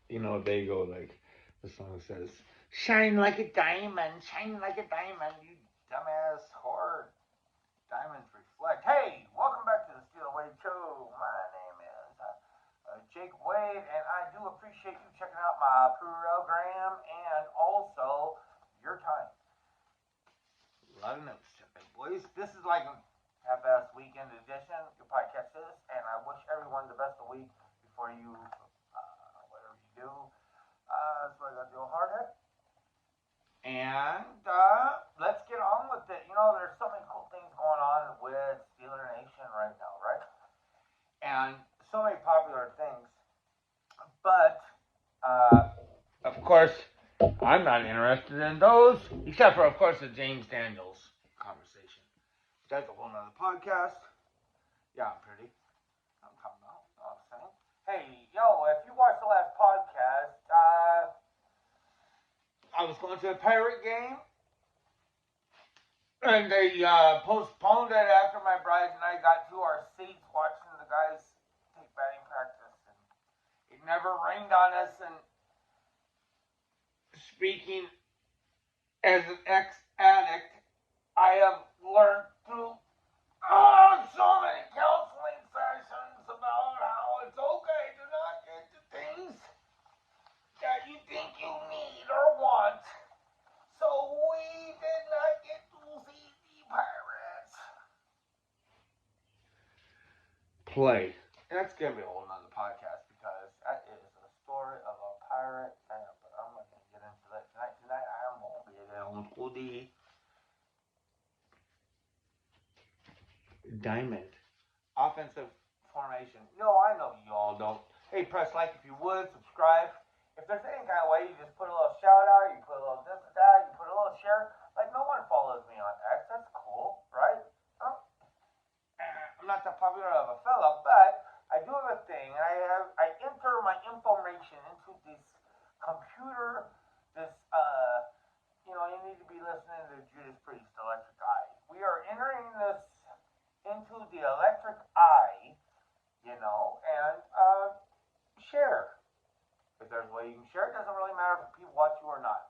they go like, the song says, "Shine like a diamond, shine like a diamond, you dumbass whore. Diamonds reflect." Hey, welcome back to the Steel Wade Show. My name is Jake Wade, and I do appreciate you checking out my program and also your time. A lot of notes today, boys. This is like a half-ass weekend edition. You'll probably catch this, and I wish everyone the best of the week before you, whatever you do. So I got the old hard hat. And let's get on with it. There's so many cool things going on with Steeler Nation right now, right? And so many popular things. But, of course, I'm not interested in those, except for, of course, the James Daniels conversation. That's a whole nother podcast. Yeah, I'm pretty. I'm coming out. You know what I'm saying? Hey, yo, if you watched the last podcast, I was going to a Pirate game, and they postponed it after my bride and I got to our seats watching the guys take batting practice. And it never rained on us. And speaking as an ex-addict, I have learned through so many counseling sessions about how it's okay to not get the things that you think you need or want. So we did not get to see the Pirates play. And that's going to be a whole nother podcast because that is a story of a pirate fan. But I'm not going to get into that tonight. Tonight I am going to be on the diamond offensive formation. No, I know you all don't. Hey, press like if you would, subscribe. If there's any kind of way, you just put a little shout out, you put a little this and that, you put a little share. Like, no one follows me on X. That's cool, right? I'm not that popular of a fella, but I do have a thing. I enter my information into this computer, this, you need to be listening to Judas Priest, Electric Eye. We are entering this into the electric eye, and share. If there's a way you can share, it doesn't really matter if people watch you or not.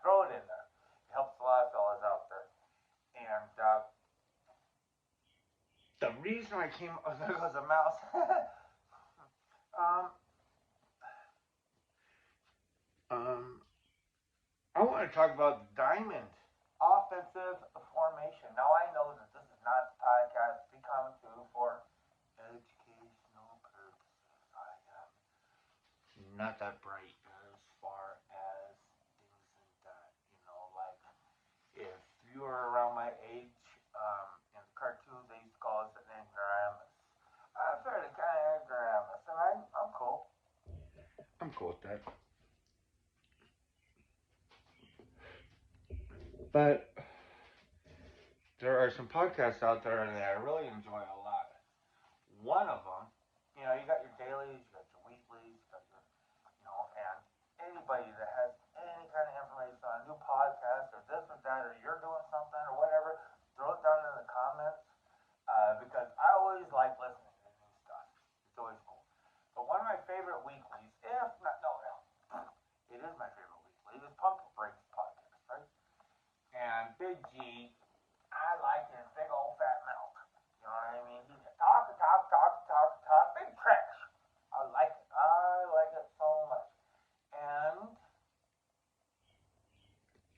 Throw it in there. It helps a lot of fellas out there. And the reason I came, there goes a mouse. um, I want to talk about the diamond offensive formation. Now I know that this is not the podcast to be coming to for educational purposes. I am not that bright as far as things and that. Like if you are around my age, in the cartoons they used to call us an ignoramus. I'm fairly kind of ignoramus, and I'm cool. I'm cool with that. But there are some podcasts out there that I really enjoy a lot. One of them, you got your dailies, you got your weeklies, you got your, and anybody that has any kind of information on a new podcast or this or that, or you're doing something or whatever, throw it down in the comments because I always like listening to new stuff. It's always cool. But one of my favorite weeklies, if not, no, it is my favorite weekly, is Pumpkin Breaks podcast, right? And Big G, I like his big old fat mouth. You know what I mean? He can talk, big trash. I like it. I like it so much. And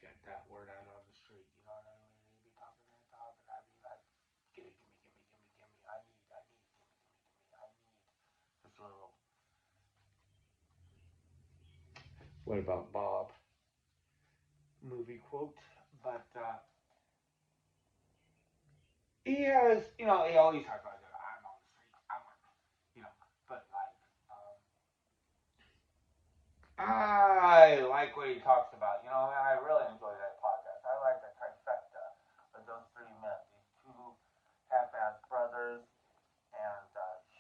get that word out on the street. You know what I mean? He'd be talking and talking. I'd be like, gimme. I need, gimme. I need this little. What about Bob? Movie quote. But he has, he always talks about, I'm on the street. But like, I like what he talks about. I really enjoy that podcast. I like the trifecta of those three men, these two half-assed brothers, and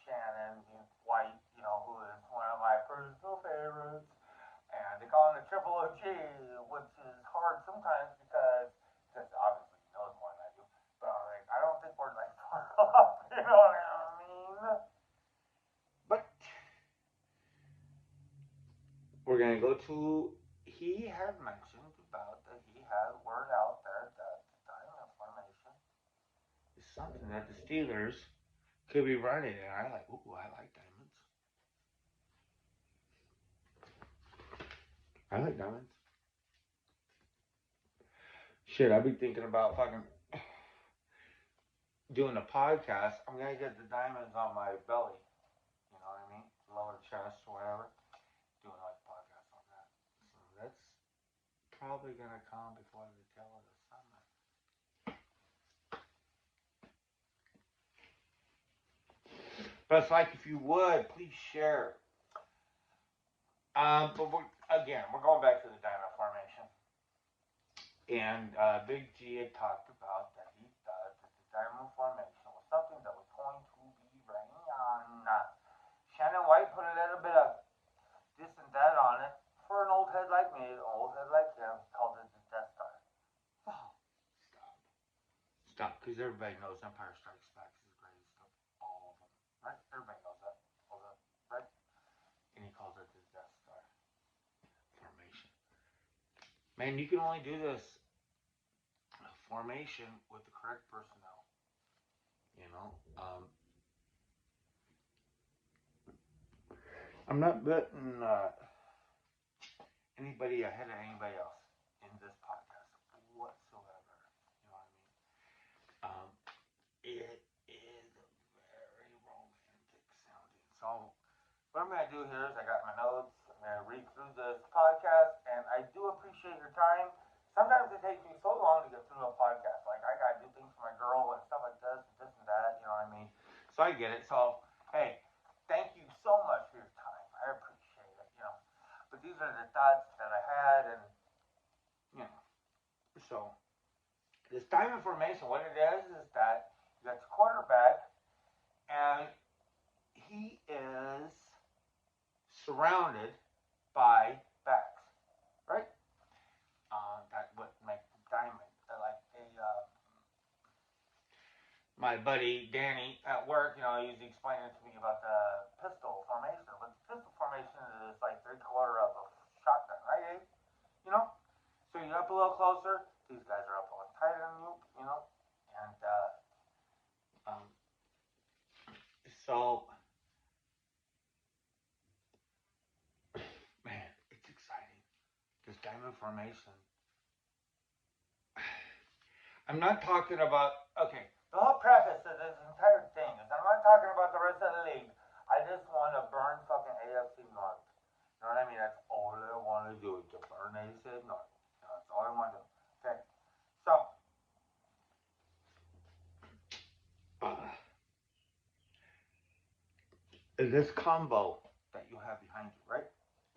Shannon White, who is one of my personal favorites. And they call him the Triple OG, which is hard sometimes because obviously he knows more than I do. But I don't think we're like far off. You know what I mean? But we're going to go to, he had mentioned about that he had word out there that the diamond formation is something that the Steelers could be running. And I like, ooh, I like diamonds. I like diamonds. Shit, I've been thinking about fucking doing a podcast. I'm going to get the diamonds on my belly. You know what I mean? Lower chest or whatever. Doing like a podcast on that. So that's probably going to come before the tail of the summer. But it's like, if you would, please share. But we're going back to the diamond formation. And Big G had talked about that he thought that the diamond formation was something that was going to be running on. Shannon White put a little bit of this and that on it. For an old head like me, an old head like him, called it the Death Star. Oh, stop. Stop, because everybody knows Empire Strikes Back is the greatest of all of them. Right? Everybody knows that. Right? And he calls it the Death Star formation. Man, you can only do this formation with the correct personnel. You know? I'm not betting anybody ahead of anybody else in this podcast whatsoever. You know what I mean? It is very romantic sounding. So what I'm going to do here is I got my notes. I'm going to read through this podcast, and I do appreciate your time. Sometimes it takes me so long to get through a podcast. Like, I got to do things for my girl and stuff like this and that, you know what I mean? So I get it. So, hey, thank you so much for your time. I appreciate it, you know. But these are the thoughts that I had, and, you know. So, this diamond formation, what it is that you got the quarterback, and he is surrounded by backs, right? That would make the diamond. Like my buddy Danny at work, you know, he was explaining to me about the pistol formation. But the pistol formation is like 3/4 of a shotgun, right, Abe? You know? So you're up a little closer. These guys are up a little tighter than you know? And, so, man, it's exciting. This diamond formation. I'm not talking about, okay, the whole preface of this entire thing is I'm not talking about the rest of the league. I just want to burn fucking AFC North. You know what I mean? That's all I want to do is to burn AFC North. You know, that's all I want to do. Okay. So, this combo that you have behind you, right?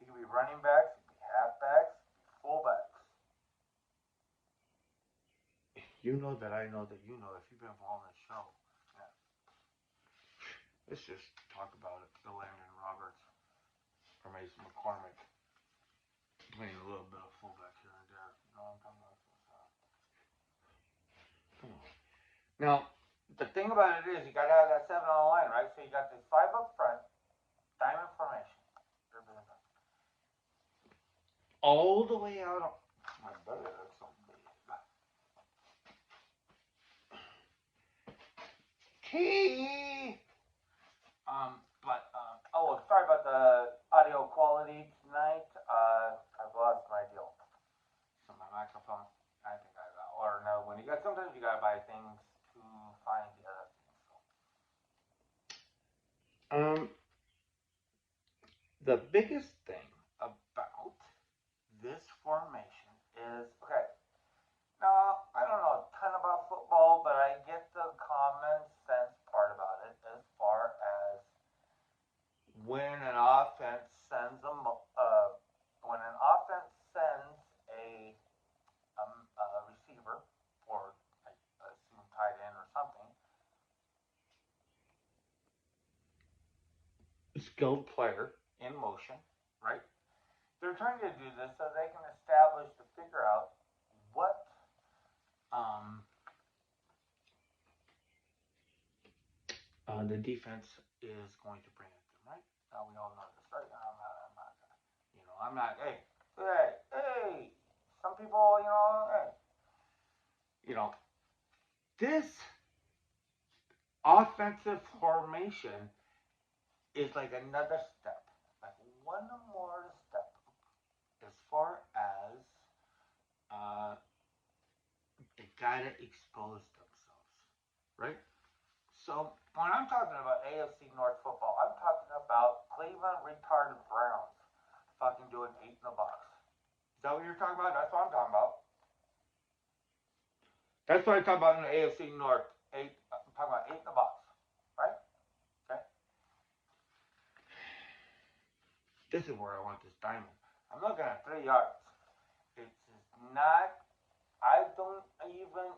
It can be running backs, it can be halfbacks, it can be fullbacks. You know that I know that you know if you've been following the show. Yeah. Let's just talk about it. The Landon Roberts or Mason McCormick playing a little bit of fullback here and there. You know what I'm talking about? Now, the thing about it is you got to have that 7 on the line, right? So you got this 5 up front, diamond formation. All the way out on my belly looks so big. Sorry about the audio quality tonight. I've lost my deal. So my microphone, I think I got, or no, sometimes you gotta buy things to find the other things. So. The biggest thing about this formation is, okay, now, I don't know a ton about football, but I get the common sense part about it as far as when an offense sends a receiver, or I assume tight end or something, skilled player in motion, right? They're trying to do this so they can establish to figure out what the defense is going to bring at them, right? Now we all know this, right? I'm not, hey. Some people, this offensive formation is like another step, like one more step as far as they gotta expose themselves, right? So when I'm talking about AFC North football, I'm talking about Cleveland retarded Browns fucking doing 8 in the box. Is that what you're talking about? That's what I'm talking about. That's what I talk about in the AFC North. I'm talking about 8 in the box, right? Okay. This is where I want this diamond. I'm looking at 3 yards. It's not. I don't even.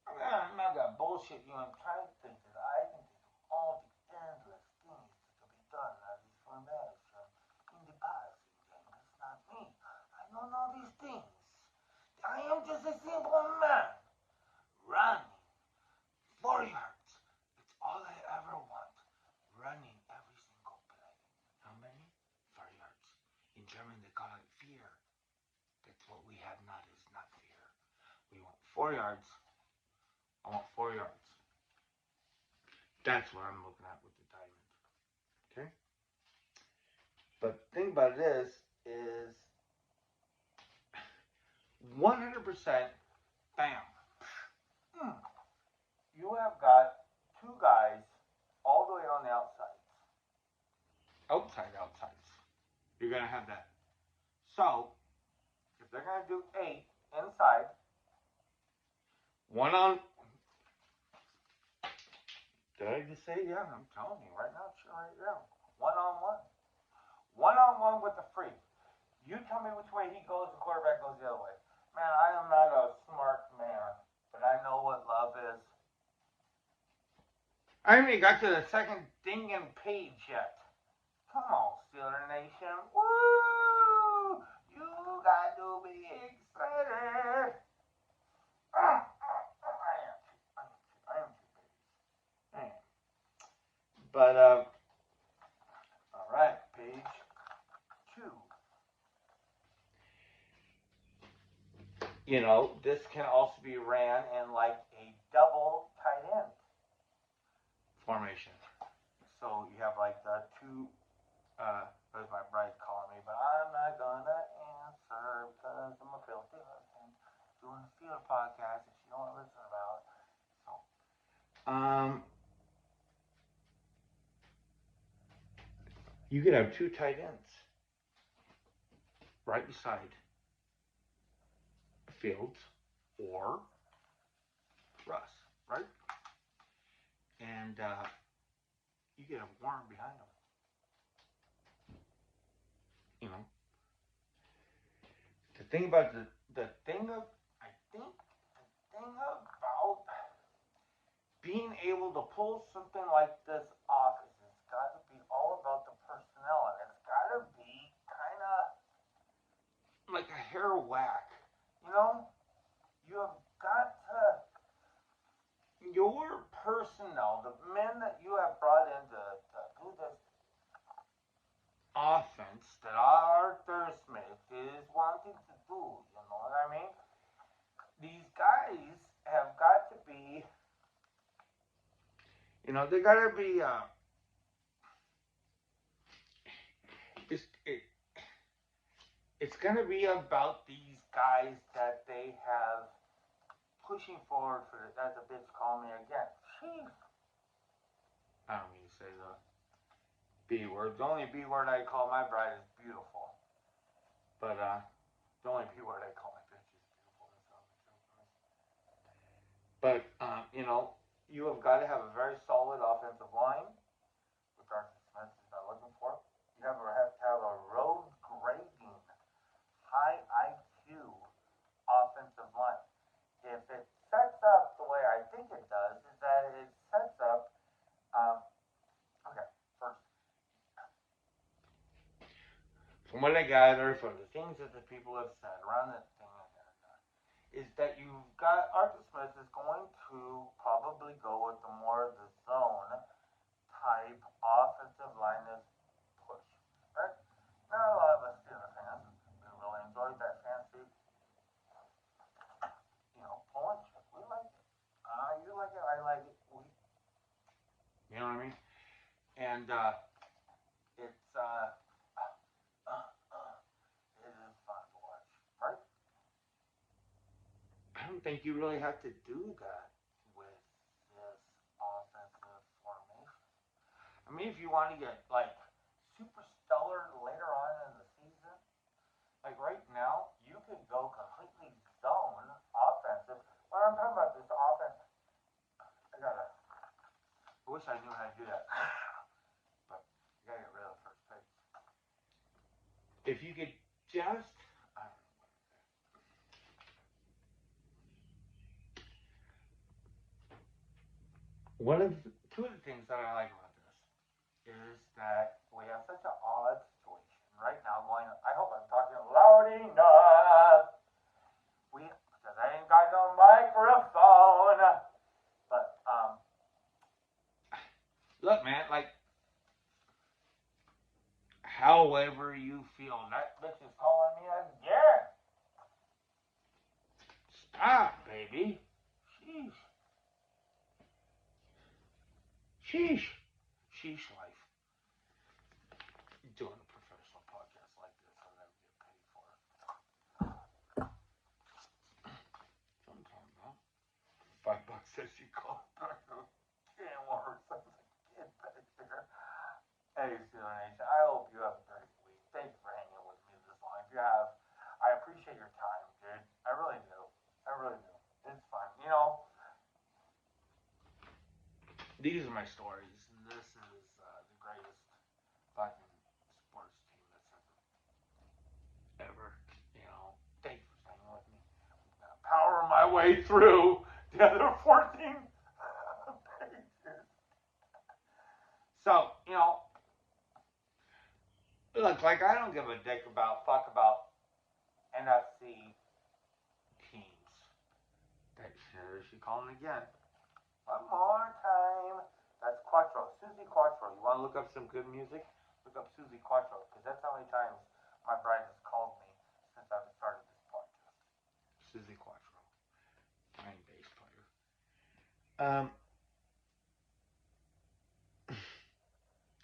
I'm not gonna bullshit you. I'm trying to think that I can think of all the endless things that can be done at these formations in the passing game. That's not me. I don't know these things. I am just a simple man running 4 yards. It's all I ever want. Running every single play. How many? 4 yards. In German, they call it fear. That's what we have not is not fear. We want 4 yards. I want 4 yards. That's what I'm looking at with the diamond. Okay? But the thing about it is 100% bam. You have got 2 guys all the way on the outsides. Outsides. You're going to have that. So, if they're going to do 8 inside, 1 on. Did I just say? Yeah, I'm telling you right now. Sure, right now. 1 on 1. 1 on 1 with the free. You tell me which way he goes, the quarterback goes the other way. Man, I am not a smart man, but I know what love is. I haven't even got to the second dinging page yet. Come on, Steeler Nation. Woo! You got to be excited. I am too big. But, all right, page 2. This can also be ran in like a double tight end formation. So you have like the 2, there's my bride calling me, but I'm not gonna answer because I'm a filthy husband doing a field podcast that you don't want to listen about. So, you could have 2 tight ends right beside Fields or Russ, right? And you could have Warren behind them. The thing about the thing about being able to pull something like this off is it's got to be all about the personnel, and it's got to be kind of like a hair whack. You have got to, your personnel, the men that you have brought in to do this offense that Arthur Smith is wanting to do, you know what I mean? These guys have got to be, they got to be, it's going to be about these guys that they have pushing forward for this. That's a bitch call me again. Chief. I don't mean to say the B word. The only B word I call my bride is beautiful. But the only B word I call my bitch is beautiful. But, you have got to have a very solid offensive line, which Arthur Smith is not looking for. You have to have a road grading, high IQ offensive line. If it sets up the way I think it does, is that it sets up, okay, first, from what I gather, from the things that the people have said around this thing, is that you've got, Arthur Smith is going to probably go with the zone type offensive line push, right? don't think you really have to do that with this offensive formation. I mean, if you want to get like super stellar later on in the season, like right now, you could go completely zone offensive. When I'm talking about this offense, I wish I knew how to do that, but you gotta get rid of the first page. If you could just, two of the things that I like about this is that we have such an odd situation right now going. I hope I'm talking loud enough. Because I ain't got no microphone. But look, man, like, however you feel, that bitch is calling me again. Stop, baby. Sheesh. Sheesh. Sheesh life. Doing a professional podcast like this, I'll never get paid for it. That's what I'm talking about. $5 says you called back. Can't work. Sounds like a kid back there. Hey, Steeler Nation, I hope you have a great week. Thank you for hanging with me this long. If you have, I appreciate your time, dude. I really do. I really do. It's fun. You know, these are my stories. This is the greatest fucking sports team that's ever, you know. Thank you for staying with me. I'm gonna power my way through the other 14 pages. So, you know, look, like, I don't give a dick about NFC teams. There she calling again. One more time. That's Quattro. Susie Quattro. You want to look up some good music? Look up Susie Quattro, because that's how many times my bride has called me since I've started this podcast. Susie Quattro. Fine bass player.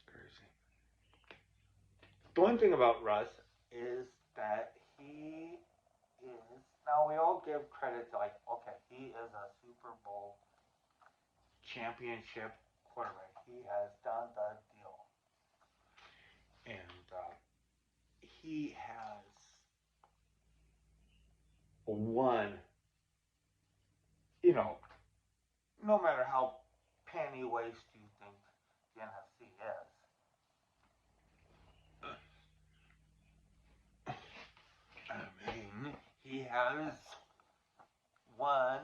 Crazy. The one thing about Russ is that he is, now we all give credit to, like, okay, he is a Super Bowl championship quarterback. He has done the deal. And he has won, you know, no matter how penny waste you think the NFC is. I mean, he has won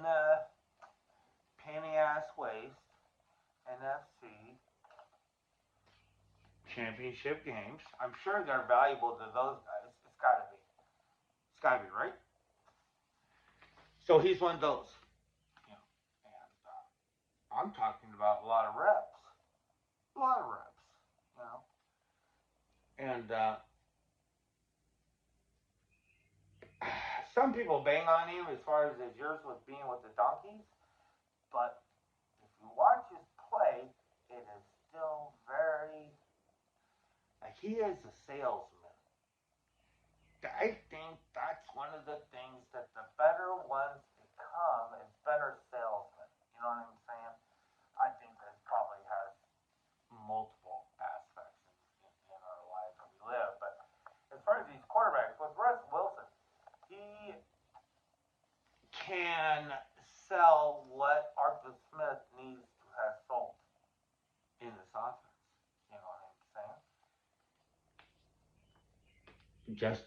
penny ass waste NFC championship games. I'm sure they're valuable to those guys. It's gotta be. It's gotta be, right? So he's one of those. You know, and I'm talking about a lot of reps. A lot of reps, you know. And some people bang on him as far as his years with being with the Donkeys, but if you watch his play, it is still very, like, he is a salesman. I think that's one of the things that the better ones become is better salesmen. You know what I'm saying? I think that probably has multiple aspects in our lives that we live. But as far as these quarterbacks, with Russ Wilson, he can sell what Arthur Smith needs to have sold in this offense. You know what I'm saying? Just,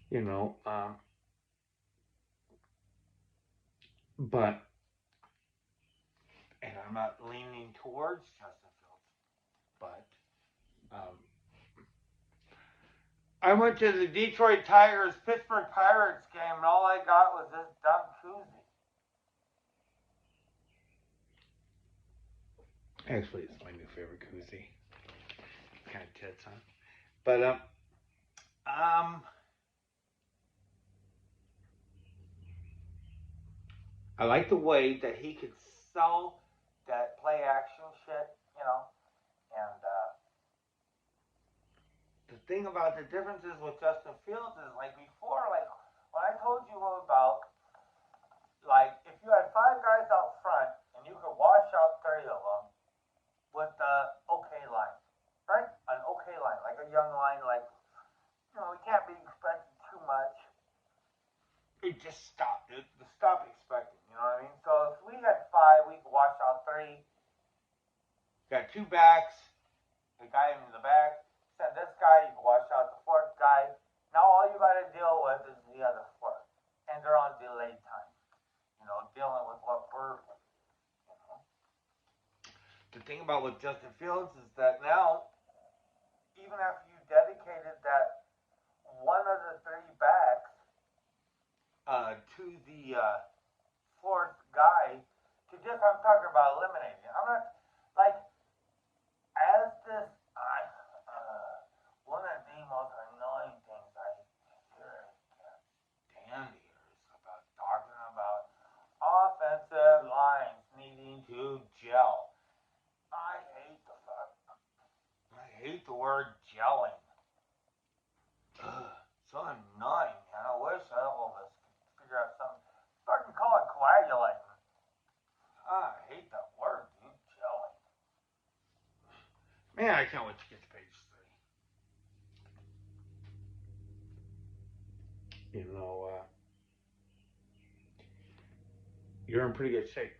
you know, but, and I'm not leaning towards Justin Fields, but I went to the Detroit Tigers Pittsburgh Pirates game, and all I got was this dumb koozie. Actually, it's my new favorite koozie. Kind of tits, huh? But I like the way that he could sell that play action shit, you know, and the thing about the differences with Justin Fields is like before, like when I told you about like if you had five guys out front and you could wash out three of them with the okay line, right? An okay line, like a young line, like we can't be expecting too much. It just stopped. Stop expecting. You know what I mean? So if we had five, we could wash out three. Got two backs. The guy in the back. Send this guy. You can wash out the fourth guy. Now all you got to deal with is the other four, and they're on delayed time. Dealing with what we're. The thing about with Justin Fields is that now, even after you dedicated that one of the three backs to the fourth guy, I'm talking about eliminating. I'm not like as this. One of the most annoying things I hear stand here is about talking about offensive lines needing to gel. I hate the word gelling. So annoying, man. I wish all of us could figure out something. Start to call it coagulating. I hate that word, dude. Gelling. Man, I can't wait to get to page 3. You're in pretty good shape.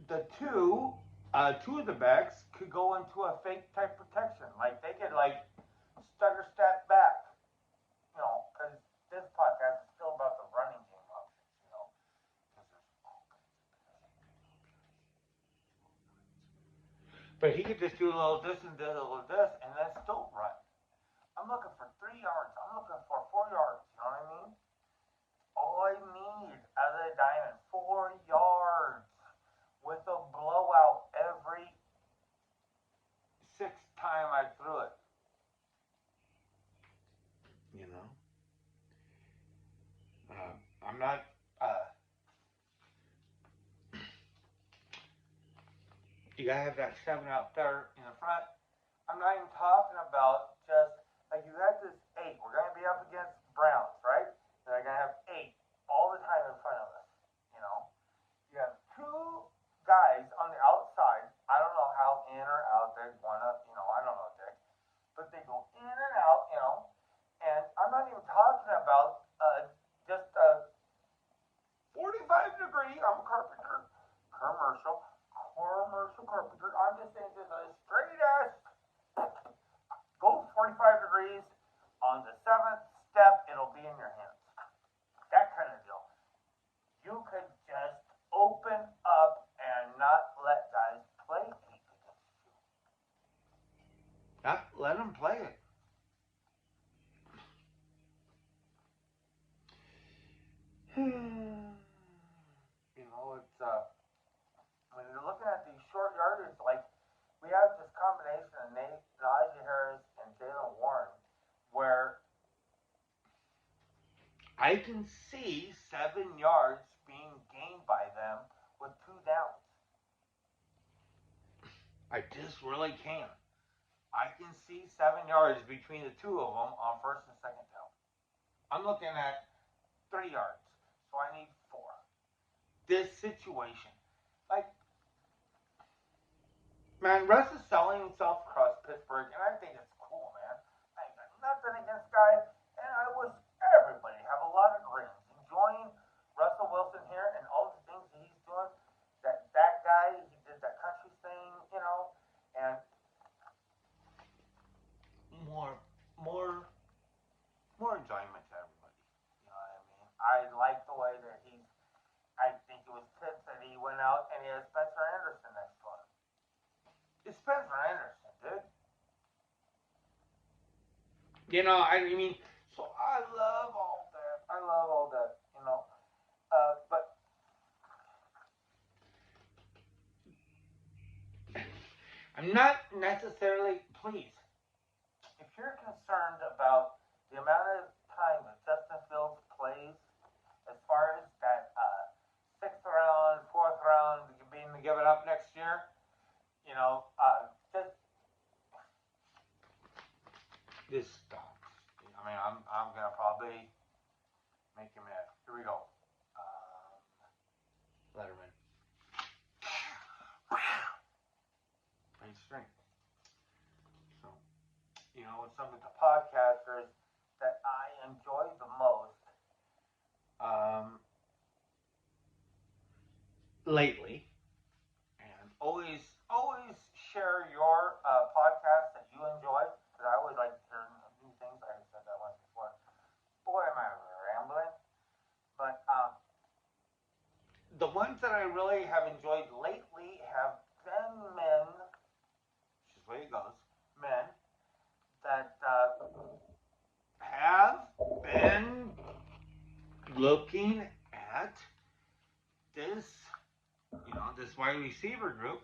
The two of the backs could go into a fake type protection. Like they could stutter step back. Because this podcast is still about the running game options. But he could just do a little this and a little this, and then still run. I'm looking for 3 yards. I'm looking for 4 yards. You know what I mean? All I need out of the diamond, 4 yards with a blowout every 6th time I threw it. I'm not. You gotta have that 7 out there in the front. I'm not even talking about just like you got this 8. We're gonna be up against Browns, right? And they're gonna have 8 all the time in front of us. You have 2 guys on the outside. I don't know how in or out they wanna. I don't know, Dick, but they go in and out. And I'm not even talking about just a 45-degree. I'm a carpenter. Commercial carpenter. I'm just saying just a straight ass. Go 45 degrees on the 7th step. It'll be in your hands. That kind of deal. You could just open up and not let guys play against you. Not let them play it. It's when you're looking at these short yardage, like we have this combination of Najee Harris and Jaylen Warren, where I can see 7 yards being gained by them with 2 downs. I just really can. I can see 7 yards between the 2 of them on 1st and 2nd down. I'm looking at 3 yards, so I need 4. This situation, man, Russ is selling himself across Pittsburgh, and I think it's cool, man. I ain't got nothing against guys, and everybody have a lot of grins. Enjoying Russell Wilson here and all the things that he's doing. That guy, he did that country thing, and more enjoyment to everybody. You know what I mean? I like the way that I think it was Pitts that he went out and he had Spencer Anderson next to him. It's Spencer Anderson, dude. So I love all that. But I'm not necessarily pleased. If you're concerned about the amount of time that Justin Fields plays, as far as that 6th round, 4th round being given up next year, just be make you mad. Here we go. Letterman. Page string. So, some of the podcasters that I enjoy the most lately, and always share your podcast that you enjoy, because I always like to hear new things. I said that once before. Boy, am I rambling. But the ones that I really have enjoyed lately have been men, which is the way it goes, men that have been looking at this, this wide receiver group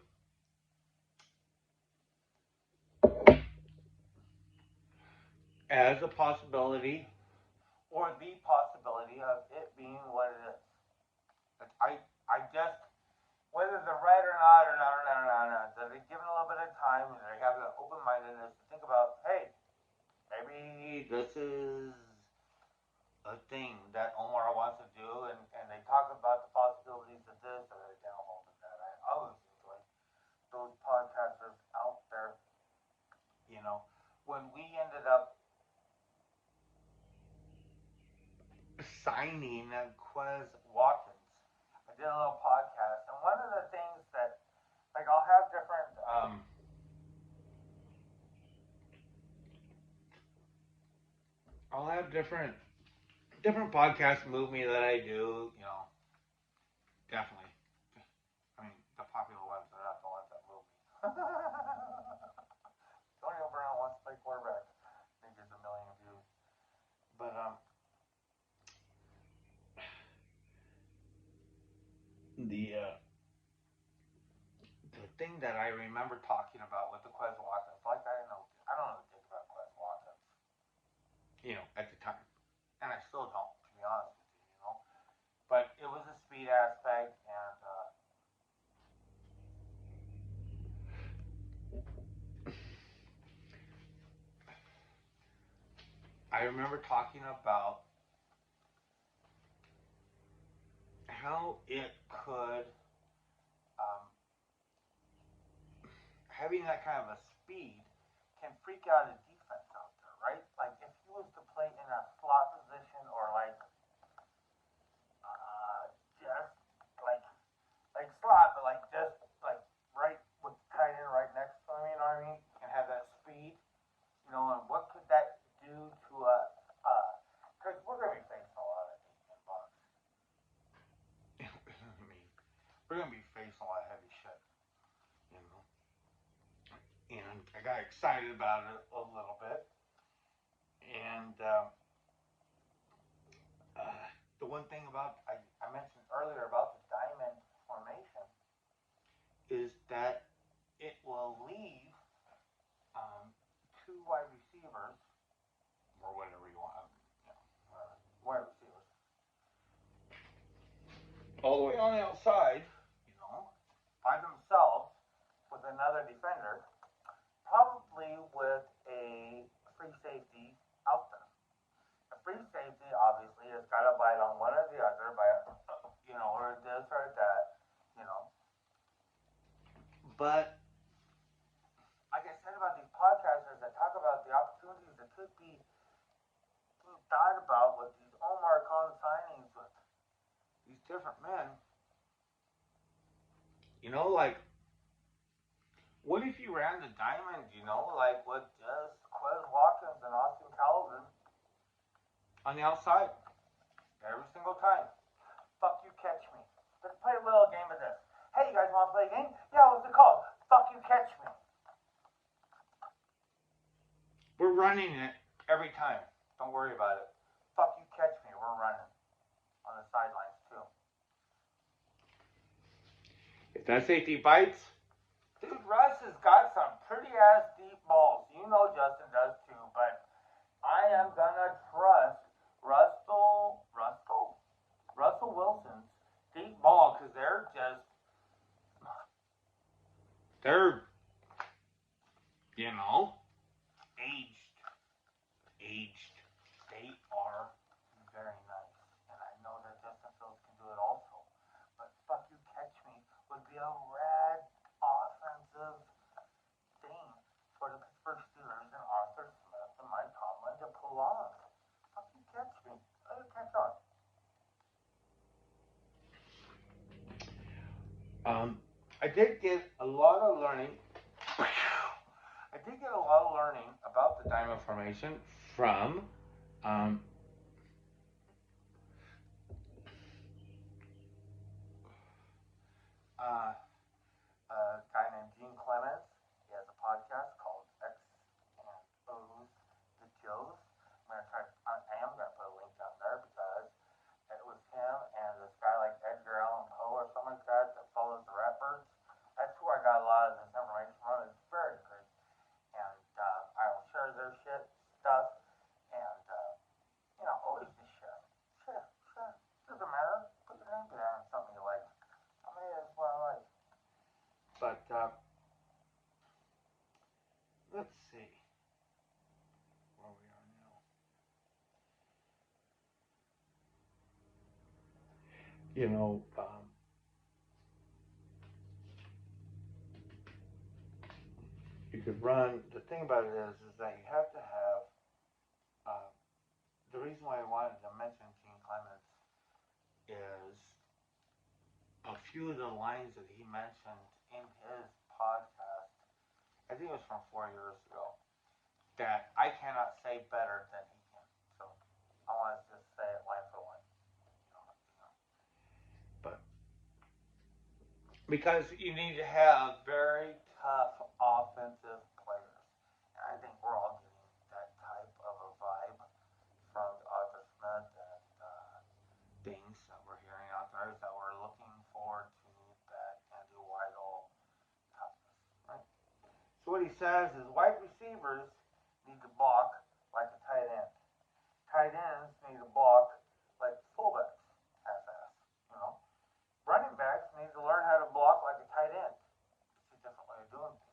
as a possibility, or the possibility of it being what it is. I just, whether they're right or not, that they give it a little bit of time and they have the open-mindedness to think about, hey, maybe this is a thing that Omar wants to do, and they talk about the possibilities of this or the downfalls of that. I always enjoy those podcasters out there. When we ended up signing Quez Watkins, I did a little podcast, and one of the things that, like, I'll have different different podcasts move me that I do, definitely. I mean, the popular ones are not the ones that move me. Tony Brown wants to play quarterback. I think there's a million views. But the thing that I remember talking about with the Quez Watkins, like I don't know anything about Quez Watkins, at the time, and I still don't, to be honest with you, But it was a speed aspect, and I remember talking about how it could, having that kind of a speed can freak out a defense out there, right? Like if he was to play in a slot position, or like just like slot, but like just like right with tight end right next to him, and have that speed, and what could that do to because we're gonna be facing a lot of 8-10 bucks. We're gonna be facing a lot of heavy shit, and I got excited about it a little bit, and the one thing about I mentioned earlier about the diamond formation is that it will leave two wide receivers, or whatever you want, wide receivers, all the way on the outside, by themselves with another defender, probably with a free safety out there. The free safety obviously has got to bite on one or the other, or this or that, But like I said about these podcasters that talk about the opportunities that could be being thought about with these Omar Khan signings with these different men. Like, what if you ran the diamond, like with just Quez Watkins and Austin Calvin on the outside every single time? Fuck you, catch me. Let's play a little game of this. Hey, you guys want to play a game? Yeah, what's it called? Fuck you, catch me. We're running it every time. Don't worry about it. Fuck you, catch me. We're running on the sidelines too. If that safety bites, dude, Russ has got some pretty ass deep balls. Justin does too, but I am gonna trust Russell Wilson's deep ball, because they're aged. They are be a rad offensive thing for the Pittsburgh Steelers and Arthur Smith and Mike Tomlin to pull off. Fucking catch me. Catch on. I did get a lot of learning. I did get a lot of learning about the diamond formation from a guy named Gene Clemens. He has a podcast called X and O's the Joes. I am gonna put a link down there because it was him and this guy like Edgar Allan Poe or something like that follows the rappers. That's who I got a lot of this information from. It's very great. And I will share their stuff and always just share. Share. Doesn't matter. Put your name down on something you like. I mean, that's what I like. But let's see where we are now. You could run. The thing about it is that you have to have. The reason why I wanted to mention Gene Clemens is a few of the lines that he mentioned in his podcast. I think it was from 4 years ago. That I cannot say better than he can. So I want to just say it line for line. But because you need to have very tough offensive players. And I think we're all getting that type of a vibe from Arthur Smith and things that we're hearing out there that we're looking forward to that Andrew Weidel toughness. Right? So what he says is wide receivers need to block like a tight end. Tight ends need to block like fullbacks, half-ass. Running backs need to learn how to block like a tight end. It's a different way of doing things.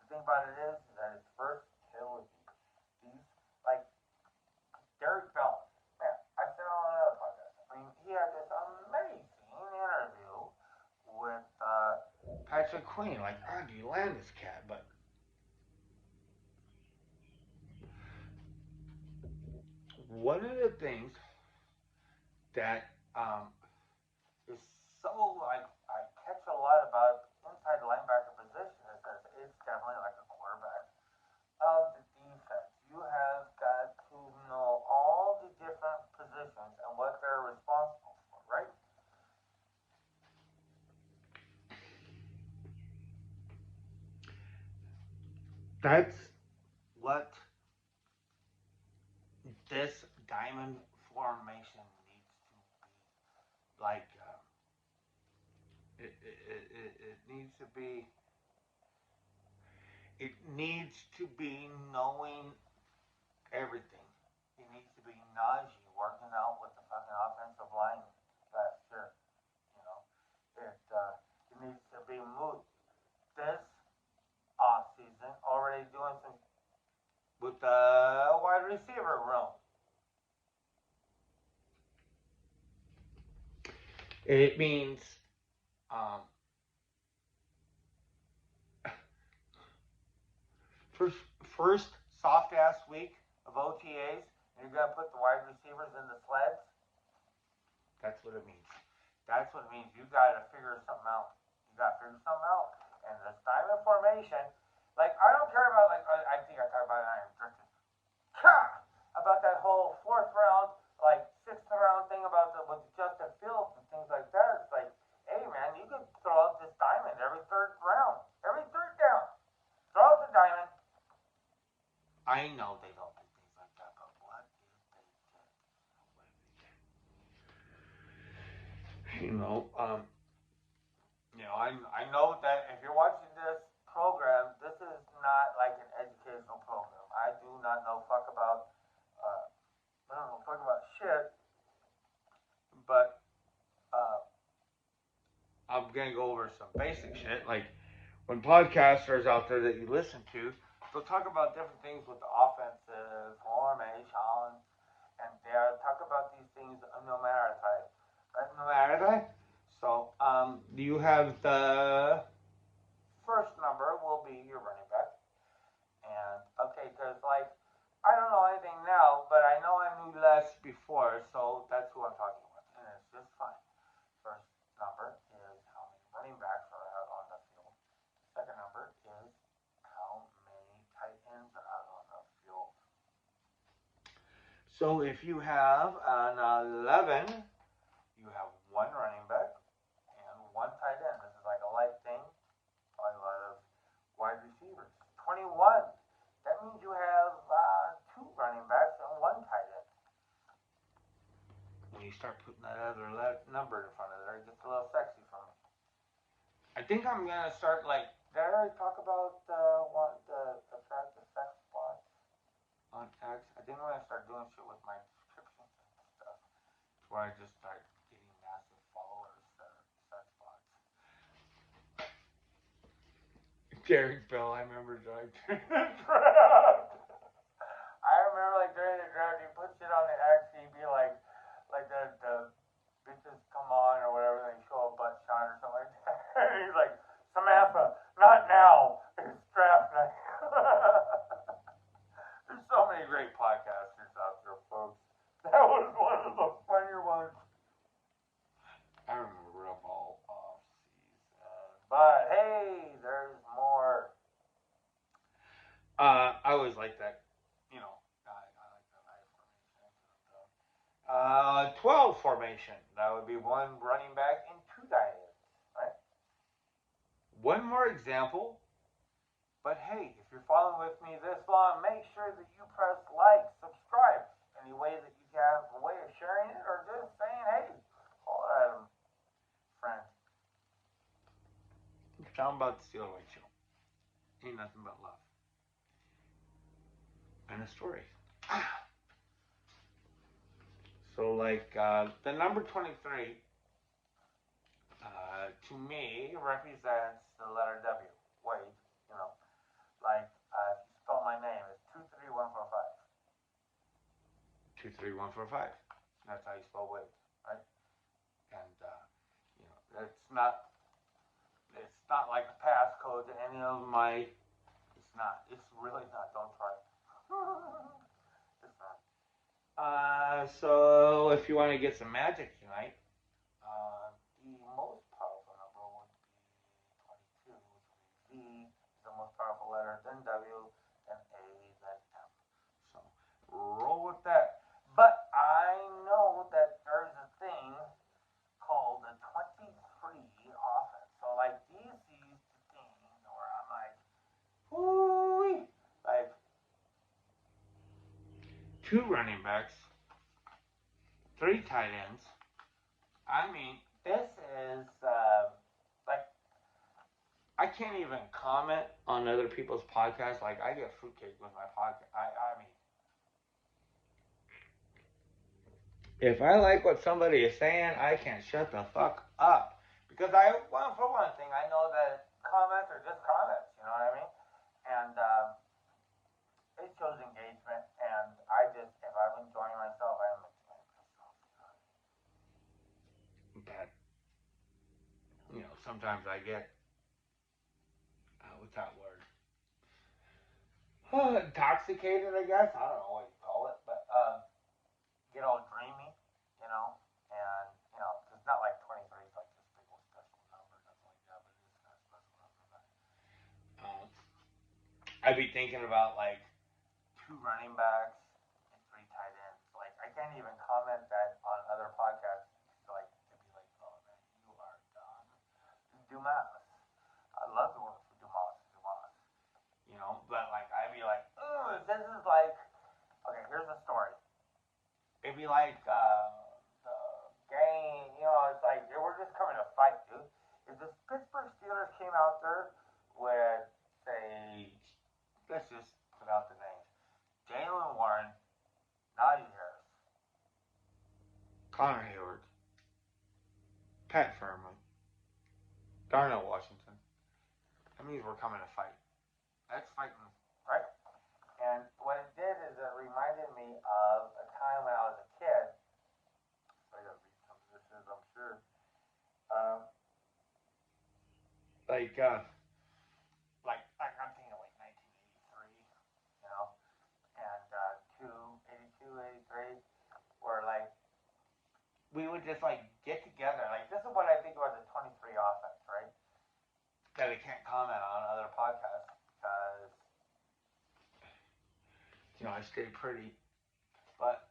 The thing about it is that it's versatility. These like Derek Bell. Man, I said on another podcast. I mean, he had this amazing interview with Patrick Queen. Like, do you land this cat? But one of the things that is so like I catch a lot about inside linebacker position is that it's definitely like a quarterback of the defense. You have got to know all the different positions and what they're responsible for, right? That's what this diamond formation needs to be. Like, it needs to be. It needs to be knowing everything. It needs to be Najee working out with the fucking offensive line last year. It needs to be Moot this off season already doing some with the wide receiver room. It means first soft ass week of OTAs, and you're gonna put the wide receivers in the sleds. That's what it means. That's what it means. You gotta figure something out. And this diamond formation, like I don't care about I think I talked about it on Drifting. About that whole 4th round, like 6th round thing about with Justin Fields and things like that. It's like, hey man, you could throw out this diamond every 3rd round, every 3rd down. Throw out the diamond. I know they don't do things like that, but what if they did? I know that if you're watching this program, this is not like an educational program. I do not know fuck about shit, but I'm gonna go over some basic shit. Like when podcasters out there that you listen to, they'll talk about different things with the offensive formation, and they'll talk about these things no matter. So, you have the first number will be your running back. And, okay, because, like, I don't know anything now, but I know I knew less before, so that's who I'm talking with. And it's just fine. First number is how many running backs are out on the field. Second number is how many tight ends are out on the field. So if you have an 11, you have one running back and one tight end. This is like a light thing, probably a lot of wide receivers. 21, that means you have two running backs and one tight end. When you start putting that other number in front of there, it gets a little sexy for me. I think I'm going to start, like, did I already talk about the sex spots on text? I think I'm going to start doing shit with my descriptions and stuff. Where I just start getting massive followers that are sex bots. Derek Bell, I remember during the draft. I remember, like, during the draft, he put shit on the X, he'd be like the bitches come on or whatever, they show a butt shot or something like that. And he's like, Samantha, not now. It's draft night. There's so many great podcasters out there, folks. That was one of the funnier ones. I remember them all off season. But hey, there's more. I always like that. You know, I like the I formation. 12 formation. That would be one running back and two tight ends, right? One more example. But hey, if you're following with me this long, make sure that you press like, subscribe. Any way that you have a way of sharing it or just saying, hey, holler at them, friend. Tell them about the Steel White Show. Ain't nothing but love. And a story. So, like, the number 23, to me, represents the letter W. Wade, you know. Like, if you spell my name, it's 23145. 23145. That's how you spell Wade, right? And, you know, it's not like a passcode to any of my, it's not. It's really not. Don't try it. It's not. So if you want to get some magic tonight, the most powerful number would be 22, which would be V, the most powerful letter, then W, then A, then M. So roll with that. But I know that there's a thing called the 23 offense. So like these things where I'm like, whoo, like two running backs, three tight ends. I mean, this is like I can't even comment on other people's podcasts. Like I get fruitcake with my podcast. I mean, if I like what somebody is saying, I can't shut the fuck up because for one thing, I know that comments are just comments. You know what I mean? And it shows engagement, and if I'm enjoying myself, I am enjoying myself. But, you know, sometimes I get, what's that word? Intoxicated, I guess. I don't know what you call it, but get all dreamy, you know, and, you know, it's not like 23 is like this big old special number, nothing like that, but it is kind of special number. But, I'd be thinking about, like, two running backs and three tight ends. Like I can't even comment that on other podcasts. Like to be like, oh man, you are done. Dumas. I love to work for Dumas. You know, but like I'd be like, oh, this is like, okay, here's the story. It'd be like the game. You know, it's like we're just coming to fight, dude. If the Pittsburgh Steelers came out there with, say, let's just put out the names. Jaylen Warren, Najee Harris, Connor Heyward, Pat Freiermuth, Darnell Washington. That means we're coming to fight. That's fighting, right? And what it did is it reminded me of a time when I was a kid. So I gotta read some of this, I'm sure. Um, like I'm thinking of like 1983, you know, and 82, 83, where like we would just like get together. Like this is what I think about the 23 offense, right? That I can't comment on other podcasts because I stay pretty. But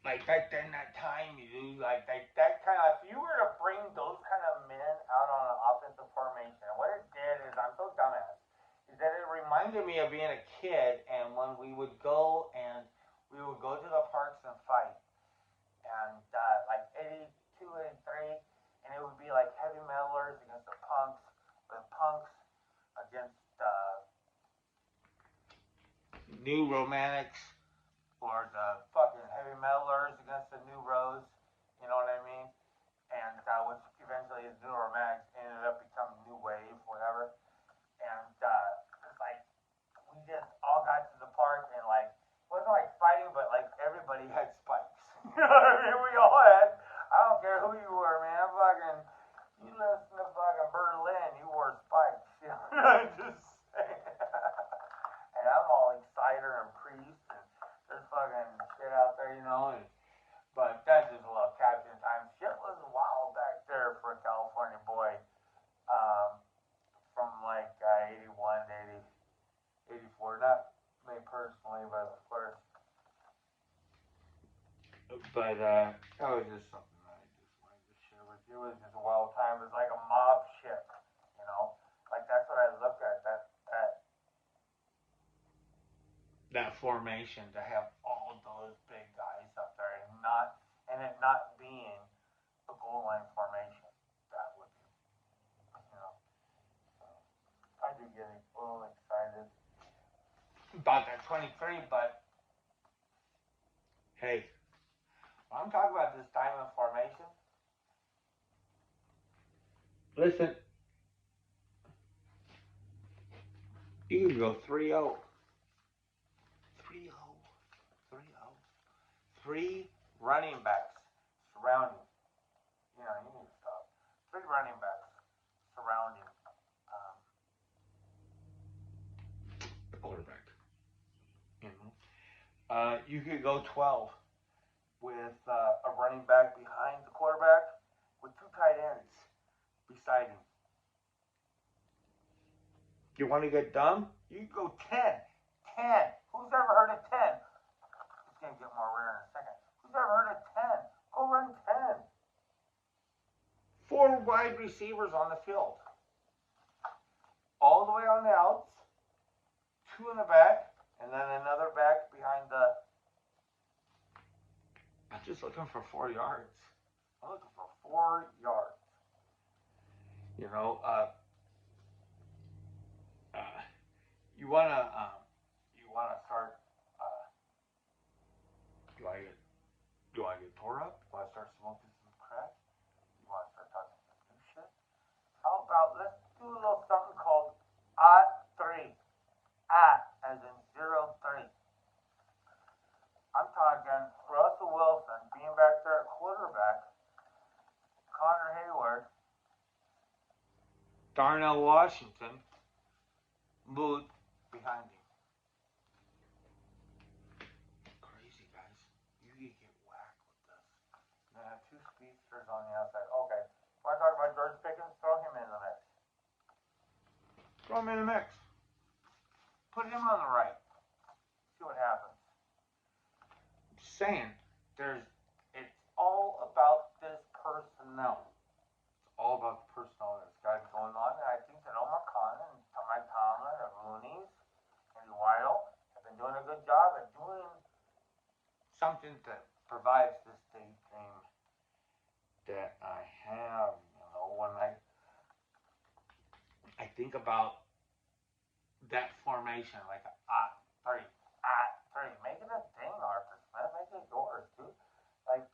like back then, that time you do like that kind of. If you were to bring those kind of men out on an offensive formation, what it did is I'm so dumbass. Is that it reminded me of being a kid, and when we would go to the parks and fight, and like 82 and 3, and it would be like heavy metalers against the punks, or the punks against new romantics, or the fucking heavy metalers against the new rose, you know what I mean? And which eventually is new romantics ended up becoming new wave, whatever. And it's like we just all got to the park and like it wasn't like fighting, but like everybody had spikes. You know what I mean? We all had. I don't care who you were, man. Fucking, you listen to fucking Berlin, you wore spikes. You know what I'm just saying. And I'm all like cider and priest, and there's fucking shit out there, you know. But that's just a little caption time. Shit was wild back there for a California boy. From like 81 to 84. Not me personally, but of course. But that was just something that I just wanted to share with you. It was just a wild time. It was like a mob ship, you know. Like that's what I look at. That formation to have all those big guys up there and it not being a goal line formation. That would be, you know. I do get a little excited about that 23, but hey, when I'm talking about this diamond formation, listen, you can go 3-0. 3-0. 3-0. 3 running backs surrounding. You need to stop. 3 running backs surrounding the quarterback. You could go 12 with a running back behind the quarterback with 2 tight ends beside him. You want to get dumb? You can go 10. 10. Who's ever heard of 10? It's going to get more rare in a second. Who's ever heard of 10? Go run 10. 4 wide receivers on the field. All the way on the outs. 2 in the back. And then another back behind the... I'm just looking for 4 yards. I'm looking for 4 yards. You know, you wanna start. Do I get tore up? Do I start smoking some crack? You wanna start talking some new shit? How about let's do a little something called @3. As in 0-3. I'm talking Russell Wilson being back there at quarterback, Connor Heyward, Darnell Washington, Moot behind him. Crazy, guys. You can get whacked with this. And I have 2 speedsters on the outside. Okay. Want to talk about George Pickens? Throw him in the mix. Throw him in the mix. Put him on the right. See what happens. I'm saying it's all about this personnel. It's all about the personnel that's got going on. And I think that Omar Khan and Mike Tomlin and Mooney's and Waddle have been doing a good job at doing something that provides this daydream that I have. You know, when I think about that formation, like @3. Make it a thing, Arthur Smith. Make it yours, dude. Like,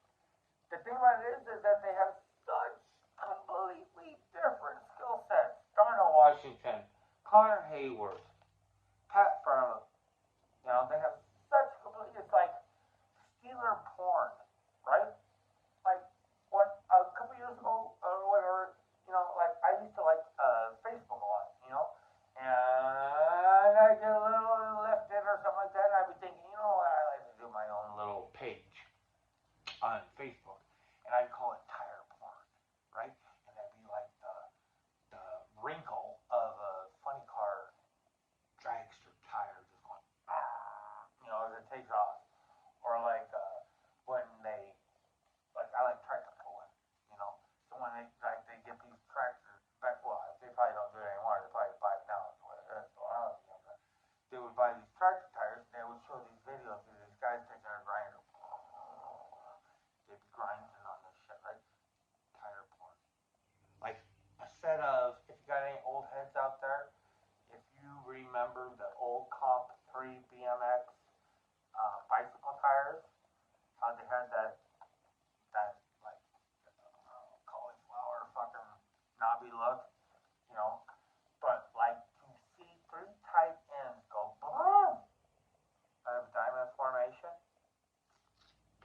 the thing about it is that they have such completely different skill sets. Darnell Washington, Connor Heyward, Pat Freiermuth. You know, they have such complete. It's like Steeler porn, right? Like, when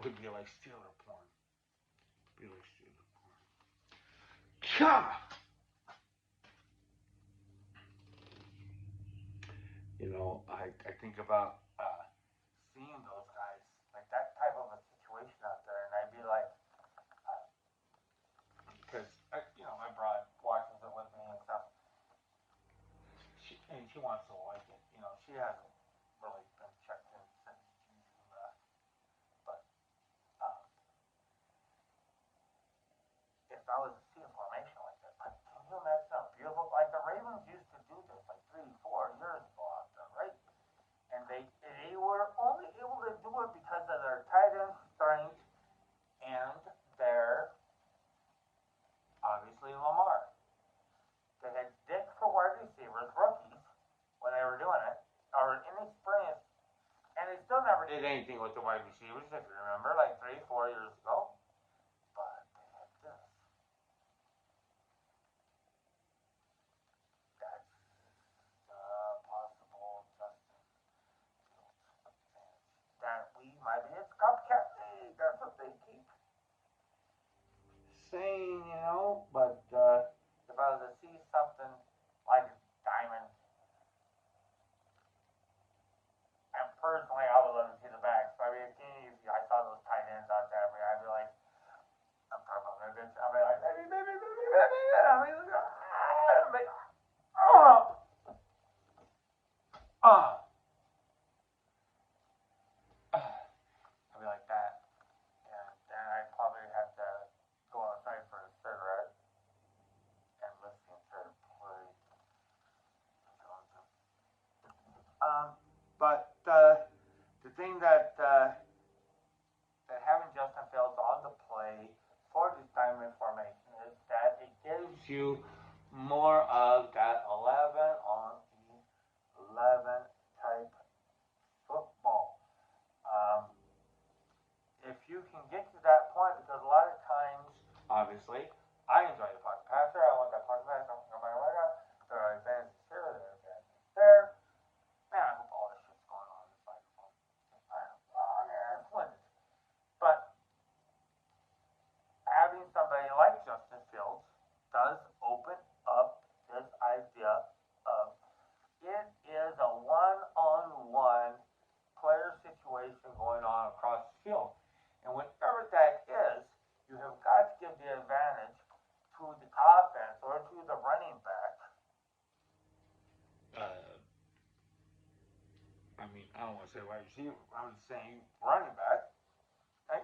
could be like stealer porn. Be like stealer porn. Yeah. You know, I think about seeing those guys, like that type of a situation out there, and I'd be like, because I brought Watkins with me and stuff, and she wants to like it. You know, she hasn't really been checked in since Juju left, but if I was to see a formation like this, like, can you imagine how beautiful? Like the Ravens used to do this like 3-4 years ago out there, right? And they were only able to do it because of their tight end strength and their obviously Lamar. They had Dick for wide receivers, rookies, when they were doing it, or inexperienced, and they still never did anything with the wide receivers, if you remember, like 3-4 years ago. But they had this. That's possible Justin that we might be a copycat league. That's what they keep saying, but if I was to see something like a diamond, and personally I would love to see the backs. I mean, if I saw those tight ends out there, I'd be like, I'm talking about my bitch. I'd be like, baby. I'd be like that. And then I'd probably have to go outside for a cigarette and listen to her play. But the thing that having Justin Fields on the play for this diamond formation is that it gives you more of that 11 on 11 type football. If you can get to that point, because a lot of times, obviously, I enjoy the pocket passer. I want that pocket passer. No matter what, there are advantages here, there are advantages there. Man, I hope all this shit's going on in this microphone. I am long ass winded. But having somebody like Justin Fields does open up this idea of it is a one-on-one player situation going on across the field. And whenever that is, you have got to give the advantage to the offense or to the running back. I don't want to say wide receiver. I'm just saying running back. Right?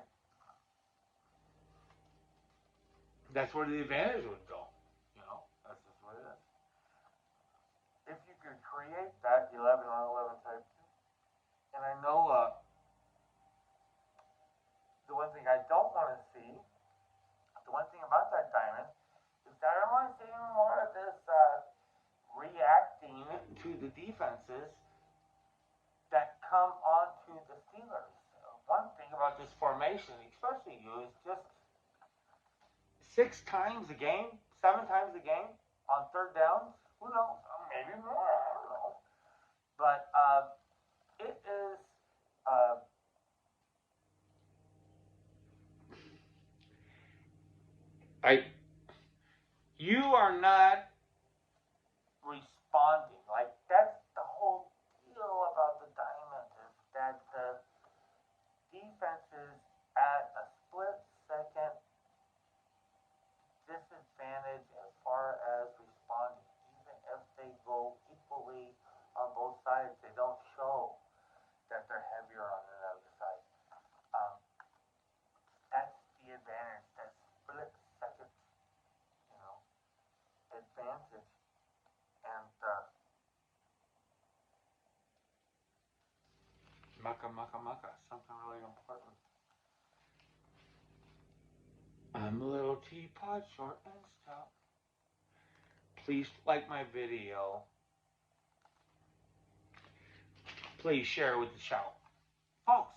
That's where the advantage would go. That's just what it is. If you could create that 11 on 11 type, and I know the one thing I don't want to see, the one thing about that diamond, is that I want to see more of this reacting to the defenses that come onto the Steelers. One thing about this formation, especially you, is just 6 times a game, 7 times a game on third downs. Who knows? Maybe more. I don't know. But it is. You are not responding. Like, that's the whole deal about the diamond, is that the defense is at a split-second disadvantage as far as responding. Even if they go equally on both sides, they don't show that they're heavier on the other side. That's the advantage, that split-second, advantage. And maka, something really important. I'm a little teapot, short and stout. Please like my video. Please share with the shout. Folks.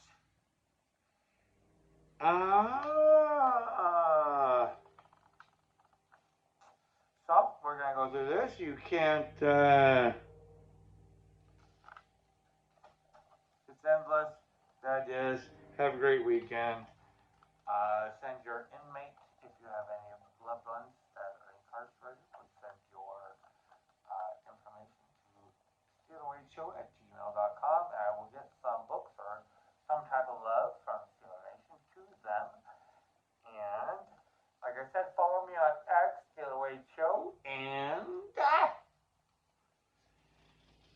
So, we're going to go through this. You can't, it's endless. That is, have a great weekend. Send your inmate, if you have any loved ones that are incarcerated, please send your information to steelaway@gmail.com, and I will get some books or some type of love from Steeler Nation to them. And like I said, follow me on X, Steelaway Show, and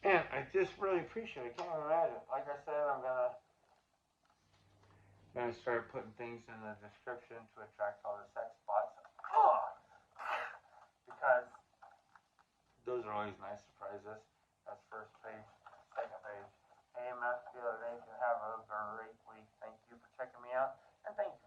I just really appreciate it. I can't imagine. Like I said, I'm gonna start putting things in the description to attract all the sex bots. Because those are always nice surprises. That's first page, second page. Hey, Master Nation, have a great week. Thank you for checking me out, and thank